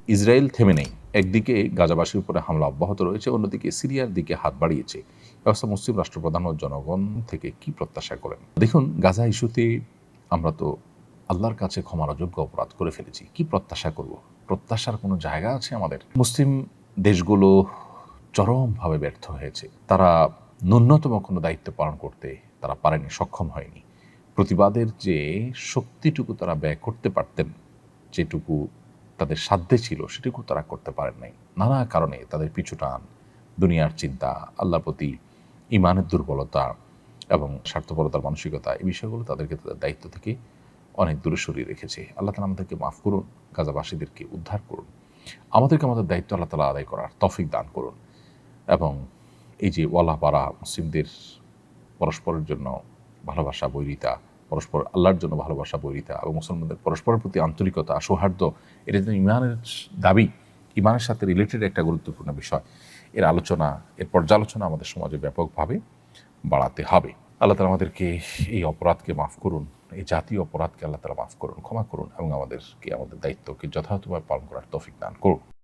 Israel থেমে নেই। একদিকে গাজাবাসীর উপরে হামলা অব্যাহত রয়েছে, অন্যদিকে সিরিয়ার দিকে হাত বাড়িয়েছে। অবস্থা মুসলিম রাষ্ট্রপ্রধান ও জনগণ থেকে কি প্রত্যাশা করেন? দেখুন, গাজা ইস্যুতে আমরা তো আল্লাহর কাছে ক্ষমার অযোগ্য অপরাধ করে ফেলেছি। কি প্রত্যাশা করব? প্রত্যাশার কোনো জায়গা আছে আমাদের? মুসলিম দেশগুলো চরমভাবে ব্যর্থ হয়েছে। তারা ন্যূনতম কোনো দায়িত্ব পালন করতে তারা পারেনি, সক্ষম হয়নি। প্রতিবাদের যে শক্তিটুকু তারা ব্যয় করতে পারতেন, যেটুকু তাদের সাধ্যে ছিল, সেটুকু তারা করতে পারেন নাই। নানা কারণে তাদের পিছুটান, দুনিয়ার চিন্তা, আল্লাহর প্রতি ঈমানের দুর্বলতা এবং স্বার্থপরতার মানসিকতা, এই বিষয়গুলো তাদেরকে তাদের দায়িত্ব থেকে অনেক দূরে সরিয়ে রেখেছে। আল্লাহ তাআলা আমাদেরকে মাফ করুন, গাজাবাসীদেরকে উদ্ধার করুন। আমাদেরকে আমাদের দায়িত্ব আল্লাহ তাআলা আদায় করার তৌফিক দান করুন এবং এই যে ওয়ালাপাড়া মুসলিমদের পরস্পরের জন্য ভালোবাসা, বৈরিতা, পরস্পর আল্লাহর জন্য ভালোবাসা, বৈরিতা এবং মুসলমানদের পরস্পরের প্রতি আন্তরিকতা, সৌহার্দ্য, এটা যেন ঈমানের দাবি, ঈমানের সাথে রিলেটেড একটা গুরুত্বপূর্ণ বিষয়। এর আলোচনা, এর পর্যালোচনা আমাদের সমাজে ব্যাপকভাবে বাড়াতে হবে। আল্লাহ তাআলা আমাদেরকে এই অপরাধকে মাফ করুন, এই জাতীয় অপরাধকে আল্লাহ তাআলা মাফ করুন, ক্ষমা করুন এবং আমাদেরকে আমাদের দায়িত্বকে যথাযথভাবে পালন করার তৌফিক দান করুন।